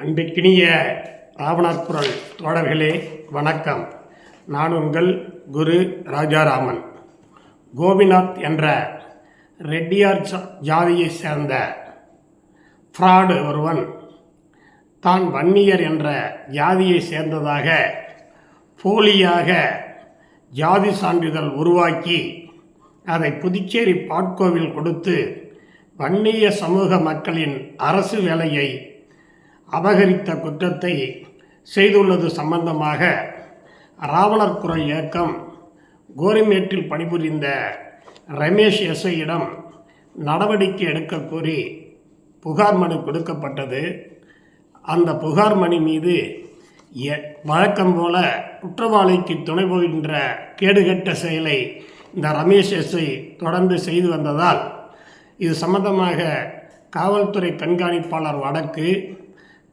அன்பிற்கினிய ராவணர் குரல் தோழர்களே வணக்கம். நான் உங்கள் குரு ராஜாராமன். கோபிநாத் என்ற ரெட்டியார் ஜாதியை சேர்ந்த ஃப்ராடு ஒருவன் தான் வன்னியர் என்ற ஜாதியை சேர்ந்ததாக போலியாக ஜாதி சான்றிதழ் உருவாக்கி அதை புதுச்சேரி பாட்கோவில் கொடுத்து வன்னிய சமூக மக்களின் அரசு வேலையை அபகரித்த குற்றத்தை செய்துள்ளது சம்பந்தமாக ராவணர் குரல் இயக்கம் கோரிமேட்டில் பணிபுரிந்த ரமேஷ் எஸ்ஐயிடம் நடவடிக்கை எடுக்க கோரி புகார் மனு கொடுக்கப்பட்டது. அந்த புகார் மனு மீது வழக்கம் போல குற்றவாளிக்கு துணை போகின்ற கேடுகட்ட செயலை இந்த ரமேஷ் எஸ்ஐ தொடர்ந்து செய்து வந்ததால் இது சம்பந்தமாக காவல்துறை கண்காணிப்பாளர் வடக்கு,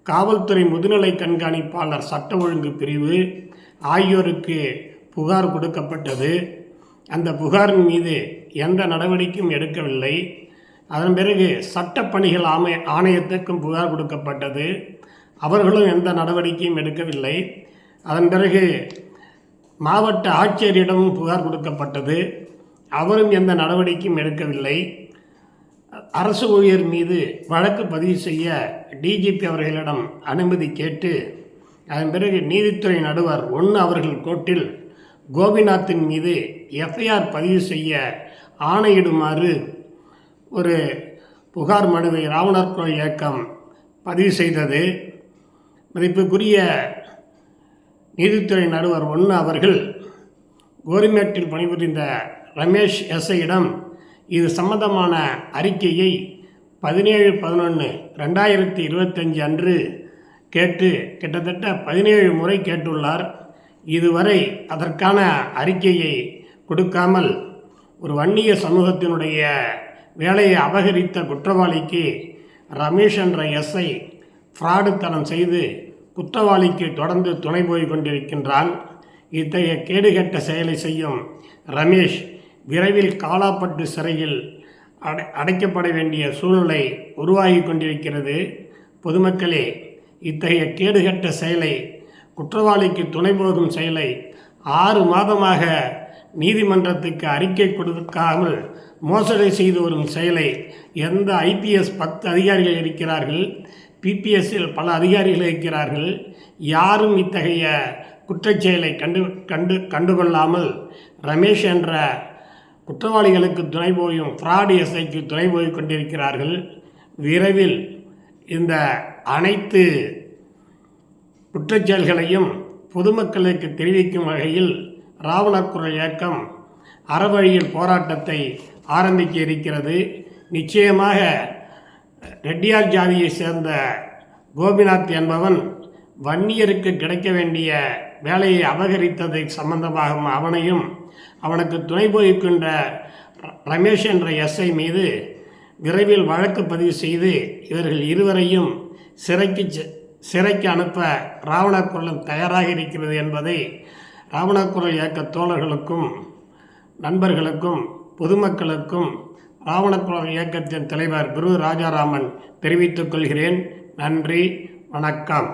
காவல்துறை முதுநிலை கண்காணிப்பாளர் சட்ட ஒழுங்கு பிரிவு ஆகியோருக்கு புகார் கொடுக்கப்பட்டது. அந்த புகாரின் மீது எந்த நடவடிக்கையும் எடுக்கவில்லை. அதன் பிறகு சட்டப்பணிகள் ஆணையத்துக்கும் புகார் கொடுக்கப்பட்டது. அவர்களும் எந்த நடவடிக்கையும் எடுக்கவில்லை. அதன் பிறகு மாவட்ட ஆட்சியரிடமும் புகார் கொடுக்கப்பட்டது. அவரும் எந்த நடவடிக்கையும் எடுக்கவில்லை. அரசு ஊழியர் மீது வழக்கு பதிவு செய்ய டிஜிபி அவர்களிடம் அனுமதி கேட்டு அதன் பிறகு நீதித்துறை நடுவர் 1 அவர்கள் கோர்ட்டில் கோபிநாத்தின் மீது எஃப்ஐஆர் பதிவு செய்ய ஆணையிடுமாறு ஒரு புகார் மனுவை ராவணர் குரல் இயக்கம் பதிவு செய்தது. மதிப்புக்குரிய நீதித்துறை நடுவர் 1 அவர்கள் கோரிமேட்டில் பணிபுரிந்த ரமேஷ் எஸ்ஐயிடம் இது சம்பந்தமான அறிக்கையை 17/11/2025 அன்று கேட்டு கிட்டத்தட்ட 17 முறை கேட்டுள்ளார். இதுவரை அதற்கான அறிக்கையை கொடுக்காமல் ஒரு வன்னிய சமூகத்தினுடைய வேலையை அபகரித்த குற்றவாளிக்கு ரமேஷ் என்ற எஸ்ஐ ஃப்ராடுத்தனம் செய்து குற்றவாளிக்கு தொடர்ந்து துணை போய் கொண்டிருக்கின்றான். இத்தகைய கேடுகட்ட செயலை செய்யும் ரமேஷ் விரைவில் காலாப்பட்டு சிறையில் அடைக்கப்பட வேண்டிய சூழ்நிலை உருவாகி கொண்டிருக்கிறது. பொதுமக்களே, இத்தகைய கேடுகட்ட செயலை, குற்றவாளிக்கு துணை போகும் செயலை 6 மாதமாக நீதிமன்றத்துக்கு அறிக்கை கொடுக்காமல் மோசடி செய்து வரும் செயலை எந்த IPS 10 அதிகாரிகள் இருக்கிறார்கள், PPSல் பல அதிகாரிகள் இருக்கிறார்கள், யாரும் இத்தகைய குற்றச்செயலை கண்டுகொள்ளாமல் ரமேஷ் என்ற குற்றவாளிகளுக்கு துணை போயும் ஃப்ராட் எஸ்ஐக்கு துணை போய் கொண்டிருக்கிறார்கள். விரைவில் இந்த அனைத்து குற்றச்செயல்களையும் பொதுமக்களுக்கு தெரிவிக்கும் வகையில் ராவணர் குரல் இயக்கம் அறவழியில் போராட்டத்தை ஆரம்பிக்க இருக்கிறது. நிச்சயமாக ரெட்டியார் ஜாதியை சேர்ந்த கோபிநாத் என்பவன் வன்னியருக்கு கிடைக்க வேண்டிய வேலையை அபகரித்ததை சம்பந்தமாக அவனையும் அவனுக்கு துணை போய்கின்ற ரமேஷ் என்ற எஸ்ஐ மீது விரைவில் வழக்கு பதிவு செய்து இவர்கள் இருவரையும் சிறைக்கு அனுப்ப ராவணர் குரல் தயாராக இருக்கிறது என்பதை ராவணர் குரல் இயக்க தோழர்களுக்கும் நண்பர்களுக்கும் பொதுமக்களுக்கும் ராவணர் குரல் இயக்கத்தின் தலைவர் குரு ராஜாராமன் தெரிவித்துக் கொள்கிறேன். நன்றி, வணக்கம்.